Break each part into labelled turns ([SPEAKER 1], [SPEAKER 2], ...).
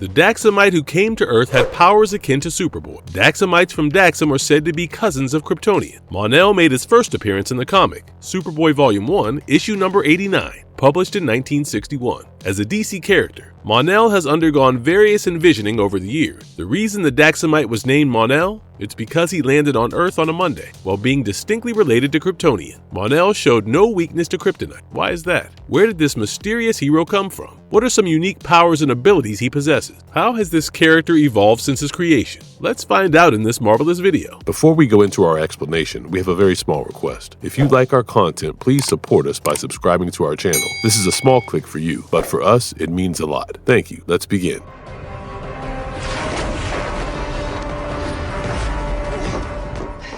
[SPEAKER 1] The Daxamite who came to Earth had powers akin to Superboy. Daxamites from Daxam are said to be cousins of Kryptonian. Mon-El made his first appearance in the comic, Superboy Volume 1, issue number 89. Published in 1961. As a DC character, Mon-El has undergone various envisioning over the years. The reason the Daxamite was named Mon-El? It's because he landed on Earth on a Monday, while being distinctly related to Kryptonian. Mon-El showed no weakness to kryptonite. Why is that? Where did this mysterious hero come from? What are some unique powers and abilities he possesses? How has this character evolved since his creation? Let's find out in this marvelous video.
[SPEAKER 2] Before we go into our explanation, we have a very small request. If you like our content, please support us by subscribing to our channel. This is a small click for you, but for us, it means a lot. Thank you. Let's begin.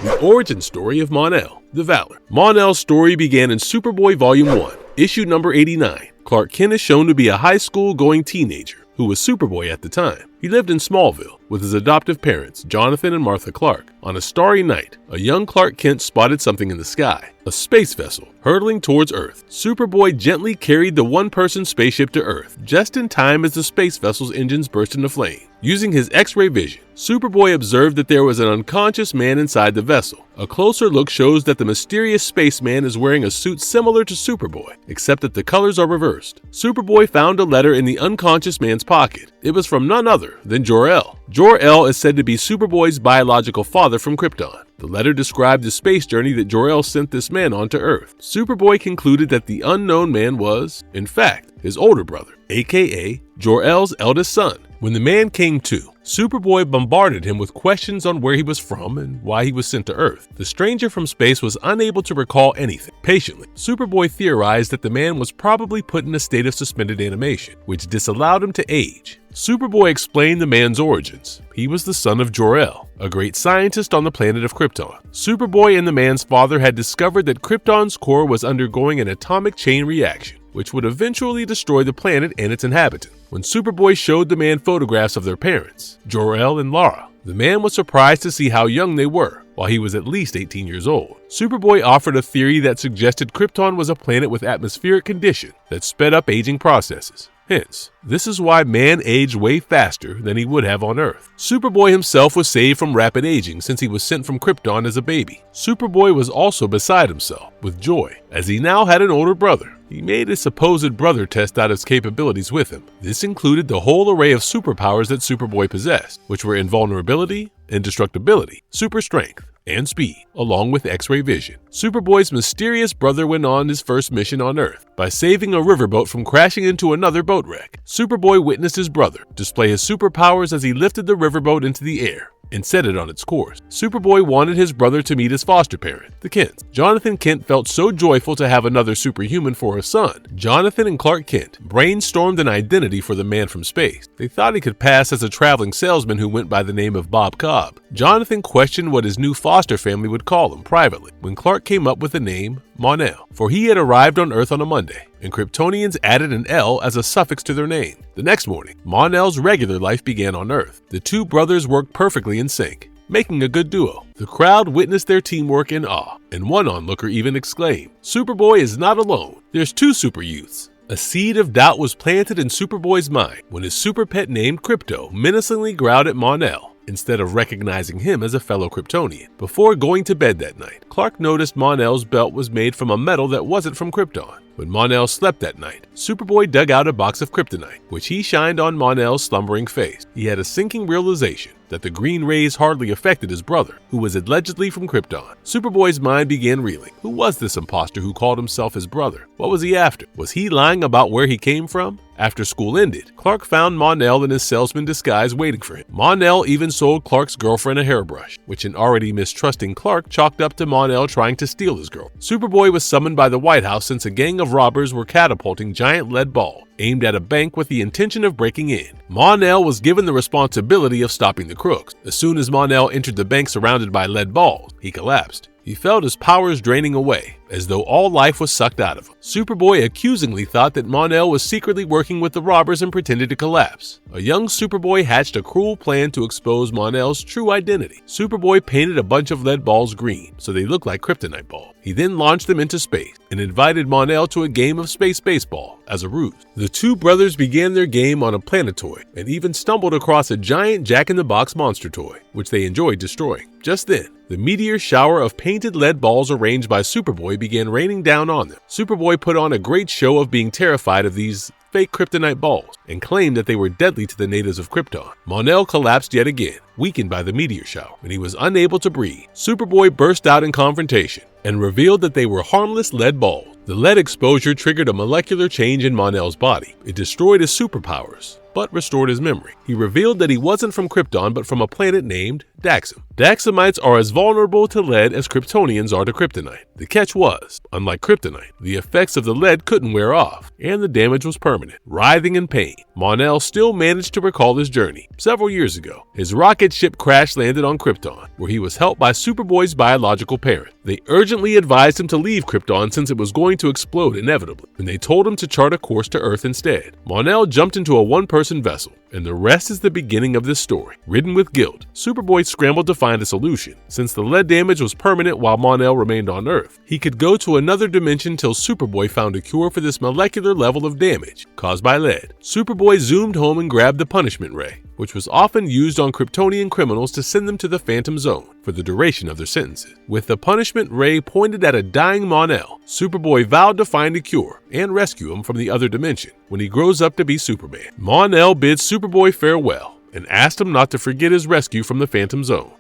[SPEAKER 1] The origin story of Mon-El, the Valor. Mon-El's story began in Superboy Volume 1, issue number 89. Clark Kent is shown to be a high school-going teenager who was Superboy at the time. He lived in Smallville with his adoptive parents, Jonathan and Martha Clark. On a starry night, a young Clark Kent spotted something in the sky, a space vessel hurtling towards Earth. Superboy gently carried the one-person spaceship to Earth, just in time as the space vessel's engines burst into flame. Using his X-ray vision, Superboy observed that there was an unconscious man inside the vessel. A closer look shows that the mysterious spaceman is wearing a suit similar to Superboy, except that the colors are reversed. Superboy found a letter in the unconscious man's pocket. It was from none other than Jor-El. Jor-El is said to be Superboy's biological father from Krypton. The letter described the space journey that Jor-El sent this man on to Earth. Superboy concluded that the unknown man was, in fact, his older brother, aka Jor-El's eldest son. When the man came to, Superboy bombarded him with questions on where he was from and why he was sent to Earth. The stranger from space was unable to recall anything. Patiently, Superboy theorized that the man was probably put in a state of suspended animation, which disallowed him to age. Superboy explained the man's origins. He was the son of Jor-El, a great scientist on the planet of Krypton. Superboy and the man's father had discovered that Krypton's core was undergoing an atomic chain reaction, which would eventually destroy the planet and its inhabitants. When Superboy showed the man photographs of their parents, Jor-El and Lara, the man was surprised to see how young they were, while he was at least 18 years old. Superboy offered a theory that suggested Krypton was a planet with atmospheric condition that sped up aging processes. Hence, this is why man aged way faster than he would have on Earth. Superboy himself was saved from rapid aging since he was sent from Krypton as a baby. Superboy was also beside himself with joy, as he now had an older brother. He made his supposed brother test out his capabilities with him. This included the whole array of superpowers that Superboy possessed, which were invulnerability, indestructibility, super strength, and speed, along with X-ray vision. Superboy's mysterious brother went on his first mission on Earth by saving a riverboat from crashing into another boat wreck. Superboy witnessed his brother display his superpowers as he lifted the riverboat into the air and set it on its course. Superboy wanted his brother to meet his foster parent, the Kents. Jonathan Kent felt so joyful to have another superhuman for a son. Jonathan and Clark Kent brainstormed an identity for the man from space. They thought he could pass as a traveling salesman who went by the name of Bob Cobb. Jonathan questioned what his new foster family would call him privately when Clark came up with the name Mon-El, for he had arrived on Earth on a Monday, and Kryptonians added an L as a suffix to their name. The next morning, Mon-El's regular life began on Earth. The two brothers worked perfectly in sync, making a good duo. The crowd witnessed their teamwork in awe, and one onlooker even exclaimed, "Superboy is not alone. There's two super youths." A seed of doubt was planted in Superboy's mind when his super pet named Krypto menacingly growled at Mon-El, instead of recognizing him as a fellow Kryptonian. Before going to bed that night, Clark noticed Mon-El's belt was made from a metal that wasn't from Krypton. When Mon-El slept that night, Superboy dug out a box of kryptonite, which he shined on Mon-El's slumbering face. He had a sinking realization that the green rays hardly affected his brother, who was allegedly from Krypton. Superboy's mind began reeling. Who was this imposter who called himself his brother? What was he after? Was he lying about where he came from? After school ended, Clark found Mon-El in his salesman disguise waiting for him. Mon-El even sold Clark's girlfriend a hairbrush, which an already mistrusting Clark chalked up to Mon-El trying to steal his girl. Superboy was summoned by the White House since a gang of robbers were catapulting giant lead balls aimed at a bank with the intention of breaking in. Mon-El was given the responsibility of stopping the crooks. As soon as Mon-El entered the bank surrounded by lead balls, he collapsed. He felt his powers draining away, as though all life was sucked out of him. Superboy accusingly thought that Mon-El was secretly working with the robbers and pretended to collapse. A young Superboy hatched a cruel plan to expose Mon-El's true identity. Superboy painted a bunch of lead balls green, so they looked like kryptonite balls. He then launched them into space and invited Mon-El to a game of space baseball as a ruse. The two brothers began their game on a planetoid and even stumbled across a giant Jack-in-the-Box monster toy, which they enjoyed destroying. Just then, the meteor shower of painted lead balls arranged by Superboy began raining down on them. Superboy put on a great show of being terrified of these fake kryptonite balls and claimed that they were deadly to the natives of Krypton. Mon-El collapsed yet again, weakened by the meteor shower, and he was unable to breathe. Superboy burst out in confrontation and revealed that they were harmless lead balls. The lead exposure triggered a molecular change in Mon-El's body. It destroyed his superpowers, but restored his memory. He revealed that he wasn't from Krypton, but from a planet named Daxam. Daxamites are as vulnerable to lead as Kryptonians are to kryptonite. The catch was, unlike kryptonite, the effects of the lead couldn't wear off, and the damage was permanent. Writhing in pain, Mon-El still managed to recall his journey. Several years ago, his rocket ship crash-landed on Krypton, where he was helped by Superboy's biological parent. They urgently advised him to leave Krypton since it was going to explode inevitably, and they told him to chart a course to Earth instead. Mon-El jumped into a one-person vessel, and the rest is the beginning of this story. Ridden with guilt, Superboy scrambled to find a solution. Since the lead damage was permanent while Mon-El remained on Earth, he could go to another dimension till Superboy found a cure for this molecular level of damage caused by lead. Superboy zoomed home and grabbed the punishment ray, which was often used on Kryptonian criminals to send them to the Phantom Zone for the duration of their sentences. With the punishment ray pointed at a dying Mon-El, Superboy vowed to find a cure and rescue him from the other dimension when he grows up to be Superman. Mon-El bids Superboy farewell and asked him not to forget his rescue from the Phantom Zone.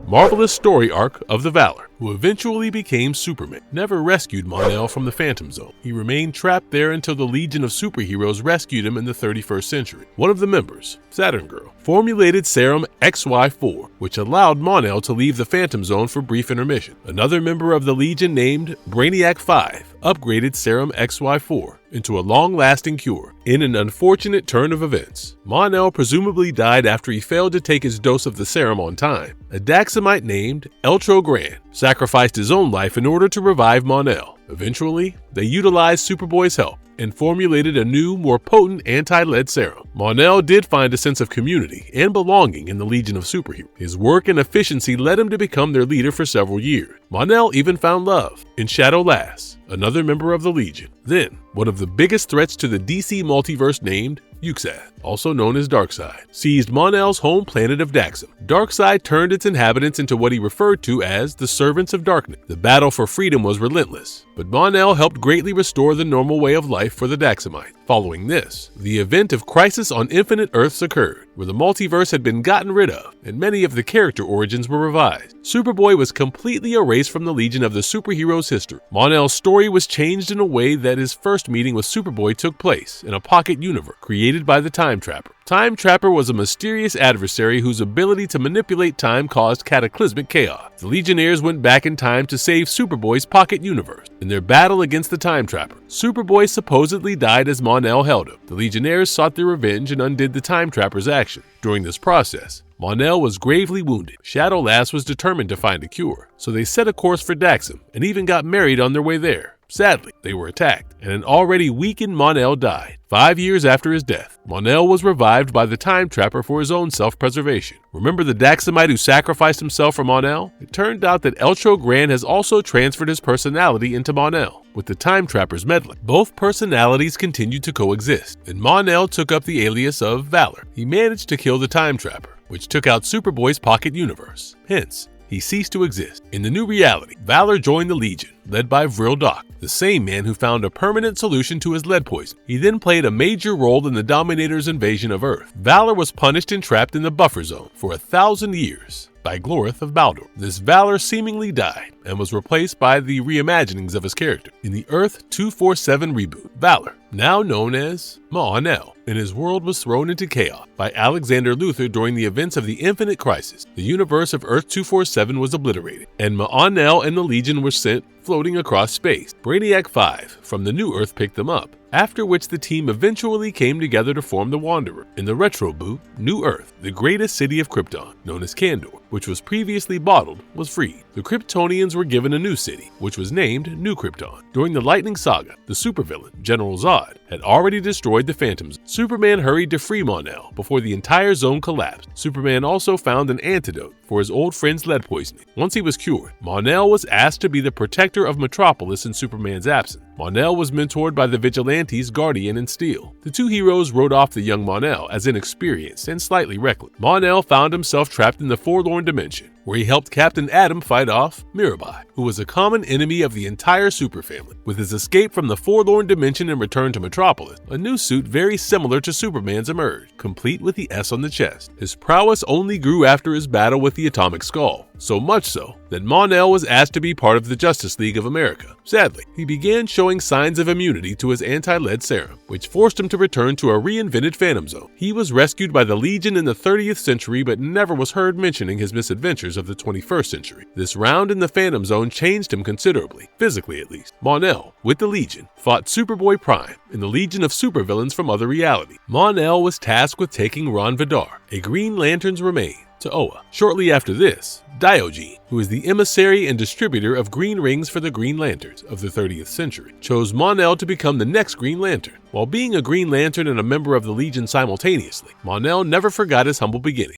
[SPEAKER 1] Marvelous story arc of the Valor, who eventually became Superman, never rescued Mon-El from the Phantom Zone. He remained trapped there until the Legion of Superheroes rescued him in the 31st century. One of the members, Saturn Girl, formulated serum XY4, which allowed Mon-El to leave the Phantom Zone for brief intermission. Another member of the Legion named Brainiac 5 upgraded serum XY4 into a long-lasting cure. In an unfortunate turn of events, Mon-El presumably died after he failed to take his dose of the serum on time. A Daxamite named Eltro Grand sacrificed his own life in order to revive Mon-El. Eventually, they utilized Superboy's help and formulated a new, more potent anti-lead serum. Mon-El did find a sense of community and belonging in the Legion of Superheroes. His work and efficiency led him to become their leader for several years. Mon-El even found love in Shadow Lass, another member of the Legion. Then, one of the biggest threats to the DC multiverse named Yuxath, also known as Darkseid, seized Mon-El's home planet of Daxam. Darkseid turned its inhabitants into what he referred to as the Servants of Darkness. The battle for freedom was relentless, but Mon-El helped greatly restore the normal way of life for the Daxamites. Following this, the event of Crisis on Infinite Earths occurred, where the multiverse had been gotten rid of, and many of the character origins were revised. Superboy was completely erased from the Legion of the Superheroes' history. Mon-El's story was changed in a way that his first meeting with Superboy took place in a pocket universe created by the Time Trapper. Time Trapper was a mysterious adversary whose ability to manipulate time caused cataclysmic chaos. The Legionnaires went back in time to save Superboy's pocket universe. In their battle against the Time Trapper, Superboy supposedly died as Mon-El held him. The Legionnaires sought their revenge and undid the Time Trapper's action. During this process, Mon-El was gravely wounded. Shadow Lass was determined to find a cure, so they set a course for Daxam and even got married on their way there. Sadly, they were attacked, and an already weakened Mon-El died. 5 years after his death, Mon-El was revived by the Time Trapper for his own self-preservation. Remember the Daxamite who sacrificed himself for Mon-El? It turned out that Eltro Grand has also transferred his personality into Mon-El, with the Time Trapper's meddling. Both personalities continued to coexist, and Mon-El took up the alias of Valor. He managed to kill the Time Trapper, which took out Superboy's pocket universe. Hence, he ceased to exist. In the new reality, Valor joined the Legion, led by Vril Doc, the same man who found a permanent solution to his lead poison. He then played a major role in the Dominator's invasion of Earth. Valor was punished and trapped in the buffer zone for 1,000 years by Glorith of Baldur. This Valor seemingly died and was replaced by the reimaginings of his character. In the Earth 247 reboot, Valor, now known as Mon-El, and his world was thrown into chaos by Alexander Luthor during the events of the Infinite Crisis. The universe of Earth 247 was obliterated, and Mon-El and the Legion were sent floating across space. Brainiac 5 from the new Earth picked them up, after which the team eventually came together to form the Wanderer. In the retro boot, New Earth, the greatest city of Krypton, known as Kandor, which was previously bottled, was freed. The Kryptonians were given a new city, which was named New Krypton. During the Lightning Saga, the supervillain, General Zod, had already destroyed the Phantom Zone. Superman hurried to free Mon-El before the entire zone collapsed. Superman also found an antidote for his old friend's lead poisoning. Once he was cured, Mon-El was asked to be the protector of Metropolis in Superman's absence. Mon-El was mentored by the vigilantes Guardian and Steel. The two heroes wrote off the young Mon-El as inexperienced and slightly reckless. Mon-El found himself trapped in the Forlorn Dimension, where he helped Captain Atom fight off Mirabai, who was a common enemy of the entire superfamily. With his escape from the Forlorn Dimension and return to Metropolis, a new suit very similar to Superman's emerged, complete with the S on the chest. His prowess only grew after his battle with the Atomic Skull, so much so that Mon-El was asked to be part of the Justice League of America. Sadly, he began showing signs of immunity to his anti-lead serum, which forced him to return to a reinvented Phantom Zone. He was rescued by the Legion in the 30th century but never was heard mentioning his misadventures of the 21st century. This round in the Phantom Zone changed him considerably, physically at least. Mon-El, with the Legion, fought Superboy Prime in the Legion of supervillains from other reality. Mon-El was tasked with taking Ron Vidar, a Green Lantern's remain, to Oa. Shortly after this, Diogenes, who is the emissary and distributor of green rings for the Green Lanterns of the 30th century, chose Mon-El to become the next Green Lantern. While being a Green Lantern and a member of the Legion simultaneously, Mon-El never forgot his humble beginning.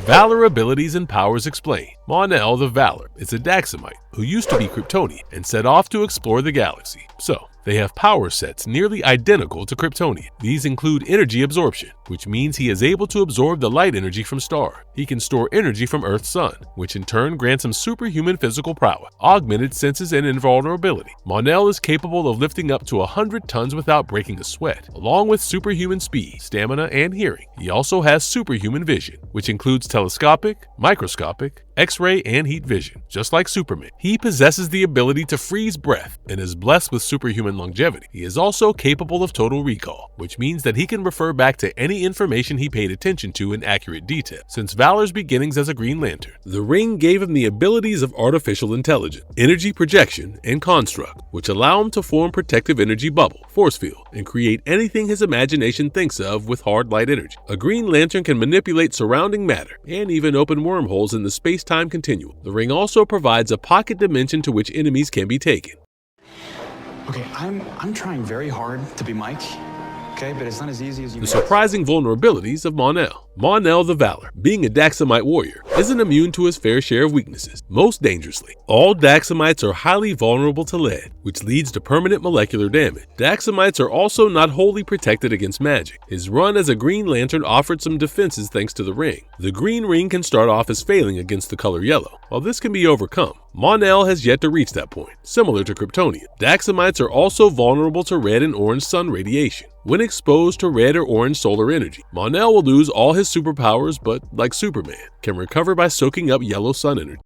[SPEAKER 1] Valor abilities and powers explained. Mon-El the Valor is a Daxamite who used to be Kryptonian and set off to explore the galaxy. So, they have power sets nearly identical to Kryptonian. These include energy absorption, which means he is able to absorb the light energy from stars. He can store energy from Earth's sun, which in turn grants him superhuman physical prowess, augmented senses, and invulnerability. Mon-El is capable of lifting up to 100 tons without breaking a sweat, along with superhuman speed, stamina, and hearing. He also has superhuman vision, which includes telescopic, microscopic, X-ray, and heat vision. Just like Superman, he possesses the ability to freeze breath and is blessed with superhuman longevity. He is also capable of total recall, which means that he can refer back to any information he paid attention to in accurate detail. Since Valor's beginnings as a Green Lantern, the ring gave him the abilities of artificial intelligence, energy projection, and construct, which allow him to form protective energy bubble, force field, and create anything his imagination thinks of with hard light energy. A Green Lantern can manipulate surrounding matter and even open wormholes in the space-time continuum. The ring also provides a pocket dimension to which enemies can be taken.
[SPEAKER 3] Okay, I'm trying very hard to be Mike, okay, but it's not as easy as you.
[SPEAKER 1] The surprising vulnerabilities of Mon-El. Mon-El the Valor, being a Daxamite warrior, isn't immune to his fair share of weaknesses. Most dangerously, all Daxamites are highly vulnerable to lead, which leads to permanent molecular damage. Daxamites are also not wholly protected against magic. His run as a Green Lantern offered some defenses thanks to the ring. The green ring can start off as failing against the color yellow. While this can be overcome, Mon-El has yet to reach that point. Similar to Kryptonian, Daxamites are also vulnerable to red and orange sun radiation. When exposed to red or orange solar energy, Mon-El will lose all his superpowers, but like Superman, can recover by soaking up yellow sun energy.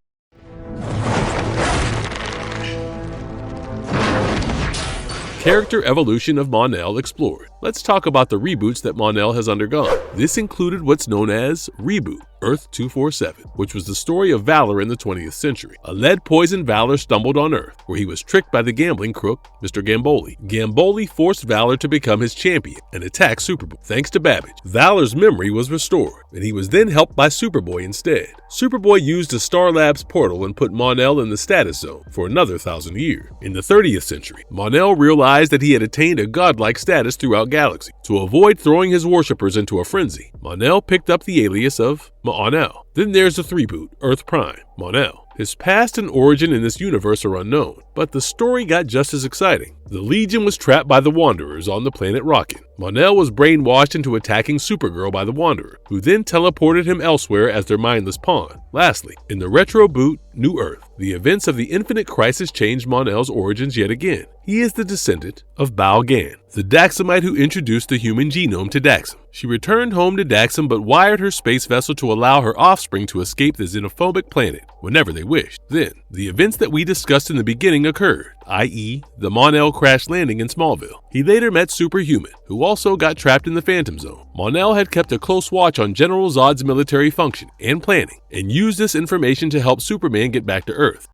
[SPEAKER 1] Character evolution of Mon-El explored. Let's talk about the reboots that Mon-El has undergone. This included what's known as Reboot Earth 247, which was the story of Valor in the 20th century. A lead-poisoned Valor stumbled on Earth, where he was tricked by the gambling crook, Mr. Gamboli. Gamboli forced Valor to become his champion and attack Superboy. Thanks to Babbage, Valor's memory was restored, and he was then helped by Superboy instead. Superboy used a Star Labs portal and put Mon-El in the status zone for another 1,000 years. In the 30th century, Mon-El realized that he had attained a godlike status throughout galaxy. To avoid throwing his worshippers into a frenzy, Mon-El picked up the alias of Mon-El. Then there's the reboot, Earth Prime, Mon-El. His past and origin in this universe are unknown, but the story got just as exciting. The Legion was trapped by the Wanderers on the planet Rockin. Mon-El was brainwashed into attacking Supergirl by the Wanderer, who then teleported him elsewhere as their mindless pawn. Lastly, in the retro boot, New Earth, the events of the Infinite Crisis changed Mon-El's origins yet again. He is the descendant of Bao Gan, the Daxamite who introduced the human genome to Daxam. She returned home to Daxam but wired her space vessel to allow her offspring to escape the xenophobic planet whenever they wished. Then, the events that we discussed in the beginning occurred, i.e. the Mon-El crash landing in Smallville. He later met Superhuman, who also got trapped in the Phantom Zone. Mon-El had kept a close watch on General Zod's military function and planning, and used this information to help Superman get back to Earth.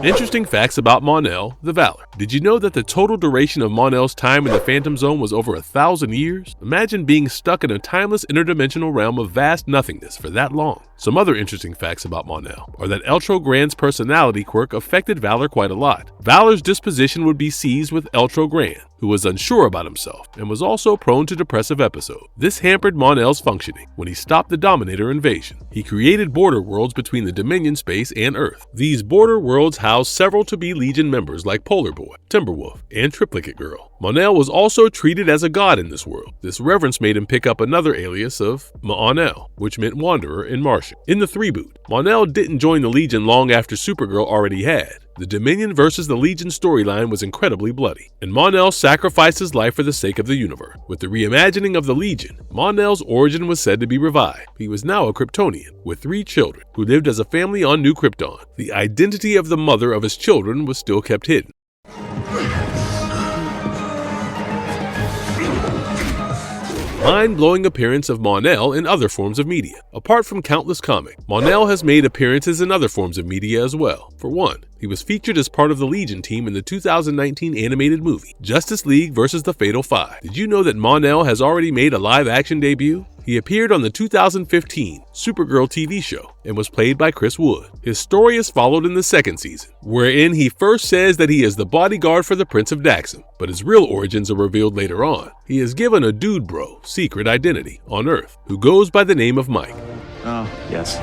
[SPEAKER 1] Interesting facts about Mon-El, the Valor. Did you know that the total duration of Mon-El's time in the Phantom Zone was over 1,000 years? Imagine being stuck in a timeless interdimensional realm of vast nothingness for that long. Some other interesting facts about Mon-El are that Eltro Grand's personality quirk affected Valor quite a lot. Valor's disposition would be seized with Eltro Grand, who was unsure about himself and was also prone to depressive episodes. This hampered Mon-El's functioning when he stopped the Dominator invasion. He created border worlds between the Dominion space and Earth. These border worlds housed several to-be Legion members like Polar Boy, Timberwolf, and Triplicate Girl. Mon-El was also treated as a god in this world. This reverence made him pick up another alias of Mon-El, which meant Wanderer in Martian. In the 3-boot, Mon-El didn't join the Legion long after Supergirl already had. The Dominion versus the Legion storyline was incredibly bloody, and Mon-El sacrificed his life for the sake of the universe. With the reimagining of the Legion, Mon-El's origin was said to be revived. He was now a Kryptonian, with 3 children, who lived as a family on New Krypton. The identity of the mother of his children was still kept hidden. Mind-blowing appearance of Mon-El in other forms of media. Apart from countless comics, Mon-El has made appearances in other forms of media as well. For one, he was featured as part of the Legion team in the 2019 animated movie, Justice League vs. the Fatal Five. Did you know that Mon-El has already made a live-action debut? He appeared on the 2015 Supergirl TV show and was played by Chris Wood. His story is followed in the 2nd season, wherein he first says that he is the bodyguard for the Prince of Daxam, but his real origins are revealed later on. He is given a dude bro secret identity on Earth who goes by the name of Mike.
[SPEAKER 3] Oh, yes.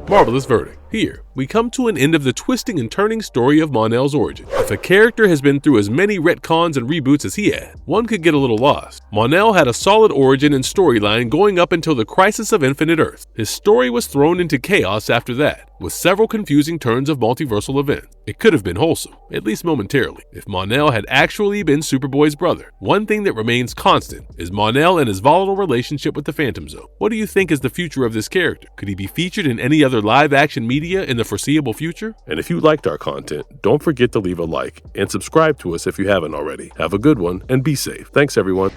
[SPEAKER 1] Marvelous verdict. Here, we come to an end of the twisting and turning story of Mon-El's origin. If a character has been through as many retcons and reboots as he had, one could get a little lost. Mon-El had a solid origin and storyline going up until the Crisis of Infinite Earth. His story was thrown into chaos after that, with several confusing turns of multiversal events. It could have been wholesome, at least momentarily, if Mon-El had actually been Superboy's brother. One thing that remains constant is Mon-El and his volatile relationship with the Phantom Zone. What do you think is the future of this character? Could he be featured in any other live-action media in the foreseeable future?
[SPEAKER 2] And if you liked our content, don't forget to leave a like and subscribe to us if you haven't already. Have a good one and be safe. Thanks, everyone.